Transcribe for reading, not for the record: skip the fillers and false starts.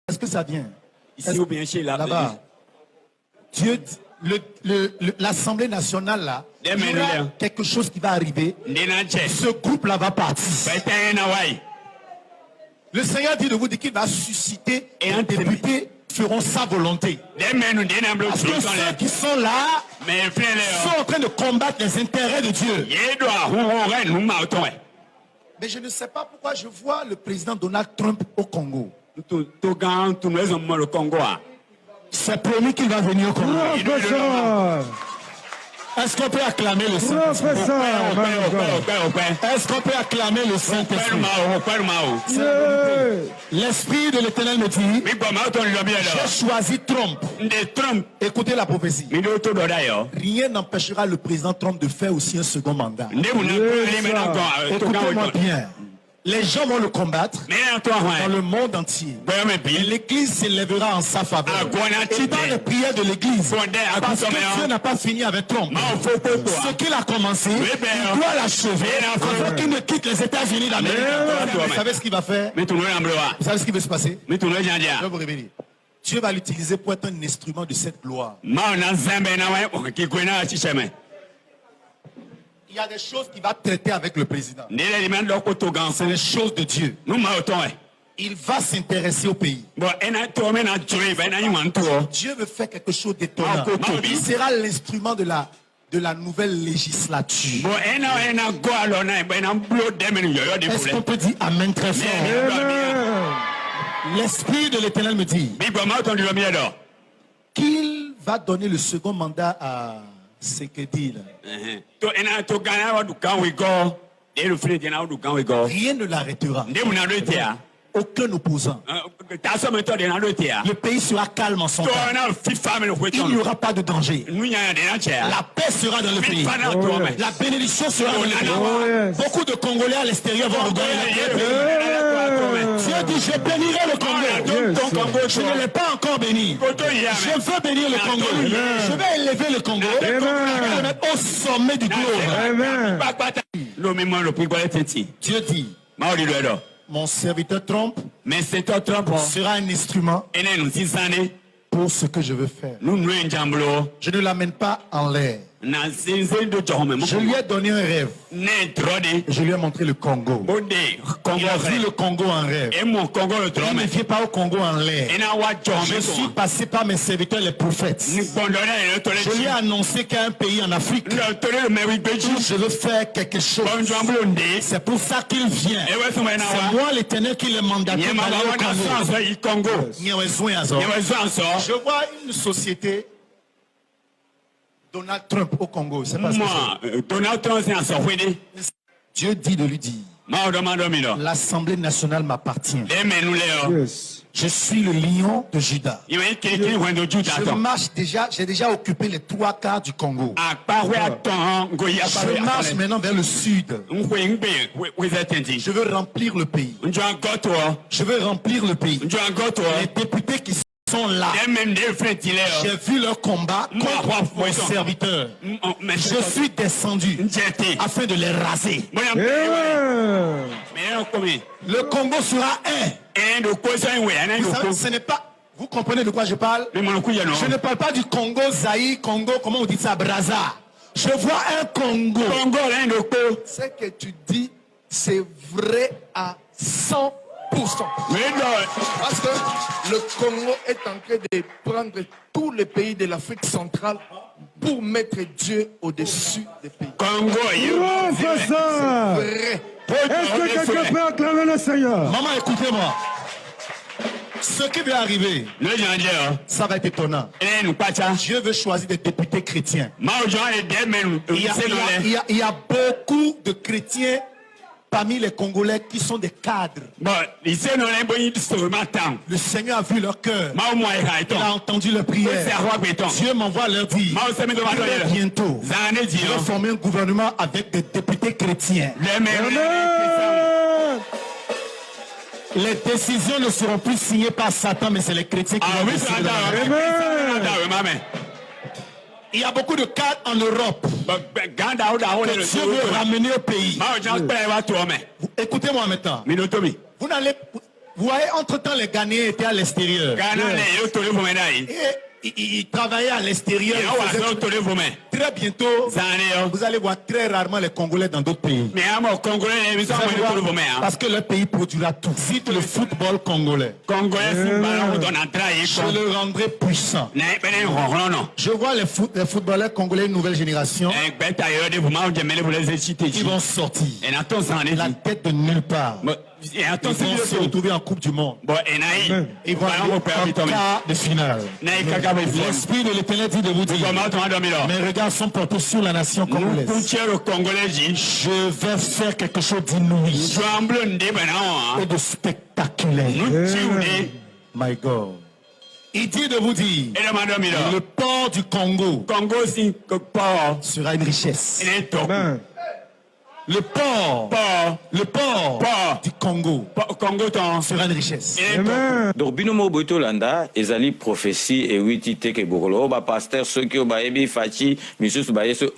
Est-ce que ça vient? Ici ou bien chez là-bas. Dieu, l'Assemblée nationale là, il y aura quelque chose qui va arriver. Ce groupe-là va partir. Le Seigneur dit de vous dire qu'il va susciter et un député feront sa volonté. Parce que ceux qui sont là sont en train de combattre les intérêts de Dieu. Mais je ne sais pas pourquoi je vois le président Donald Trump au Congo. C'est promis qu'il va venir au Congo. Est-ce qu'on peut acclamer le Saint-Esprit? Est-ce qu'on peut acclamer le Saint-Esprit? L'Esprit de l'Éternel me dit, j'ai choisi Trump. Écoutez la prophétie. Rien n'empêchera le président Trump de faire aussi un second mandat. Écoutez-moi bien. Les gens vont le combattre dans le monde entier. Et l'Église s'élèvera en sa faveur. Et dans les prières de l'Église, parce que Dieu n'a pas fini avec Trump. Ce qu'il a commencé, il doit l'achever afin qu'il ne quitte les États-Unis d'Amérique. Vous savez ce qu'il va faire? Vous savez ce qui va se passer? Je vais vous révéler. Dieu va l'utiliser pour être un instrument de cette gloire. Il y a des choses qu'il va traiter avec le président. C'est les choses de Dieu. Il va s'intéresser au pays. Dieu veut faire quelque chose d'étonnant. Il sera l'instrument de la nouvelle législature. Est-ce qu'on peut dire Amen très fort? L'Esprit de l'Éternel me dit qu'il va donner le second mandat à Sekedi. Rien ne l'arrêtera. Aucun opposant. Le pays sera calme en son temps. Il n'y aura pas de danger. La paix sera dans le pays. La bénédiction sera dans le pays. Beaucoup de Congolais à l'extérieur vont regarder la paix. Dieu dit, je bénirai le Congo. Je ne l'ai pas encore béni. Je veux bénir le Congo. Je vais élever le Congo. Je vais le mettre au sommet du globe. Dieu dit, mon serviteur Trump sera un instrument pour ce que je veux faire. Je ne l'amène pas en l'air. Je lui ai donné un rêve. Je lui ai montré le Congo. Il a vu le Congo en rêve. Il ne vient pas au Congo en l'air. Je suis passé par mes serviteurs les prophètes. Je lui ai annoncé qu'il y a un pays en Afrique où je veux faire quelque chose. C'est pour ça qu'il vient. C'est moi l'Éternel qui le mandate d'aller au Congo. Je vois une société Donald Trump au Congo, c'est pas ce que c'est. Dieu dit de lui dire, l'Assemblée nationale m'appartient. Je suis le lion de Juda. Je marche déjà, j'ai déjà occupé les 3/4 du Congo. Je marche maintenant vers le sud. Je veux remplir le pays. Je veux remplir le pays. Les députés qui sont là. J'ai vu leur combat contre mon serviteur. Je suis descendu afin de les raser. Le Congo sera un. Vous savez, ce n'est pas... Vous comprenez de quoi je parle? Je ne parle pas du Congo, Zaïre, Congo, comment on dit ça, Brazza. Je vois un Congo. Ce que tu dis, c'est vrai à 100%. Parce que le Congo est en train de prendre tous les pays de l'Afrique centrale pour mettre Dieu au-dessus des pays. C'est vrai. Est-ce que quelqu'un peut acclamer le Seigneur? Maman, écoutez-moi. Ce qui va arriver, ça va être étonnant. Dieu veut choisir des députés chrétiens. Il y a beaucoup de chrétiens parmi les Congolais qui sont des cadres. Le Seigneur a vu leur cœur. Il a entendu leur prière. Dieu m'envoie leur dire, bientôt, je vais former un gouvernement avec des députés chrétiens. Les décisions ne seront plus signées par Satan, mais c'est les chrétiens qui vont décider. Il y a beaucoup de cadres en Europe que Dieu veut ramener au pays. Écoutez-moi maintenant. Vous voyez, entre-temps, les Ghanéens étaient à l'extérieur. Et ils travaillaient à l'extérieur. Très bientôt, vous allez voir très rarement les Congolais dans d'autres pays. Parce que le pays produira tout. Cite le football congolais. Je le rendrai puissant. Je vois les footballeurs congolais, une nouvelle génération, qui vont sortir la tête de nulle part. Ils vont se retrouver en Coupe du Monde. Ils vont aller en quart de finale. L'Esprit de l'Éternel dit de vous dire: mes regards sont portés sur la nation congolaise. Je vais faire quelque chose d'inouï et de spectaculaire. My God. Il dit de vous dire: le port du Congo sera une richesse. Le port du Congo sera une richesse. Donc binomo boitolanda ezali prophétie et witi teke bokolo ba pasteur ceux qui ba ebi fachi misus ba yeso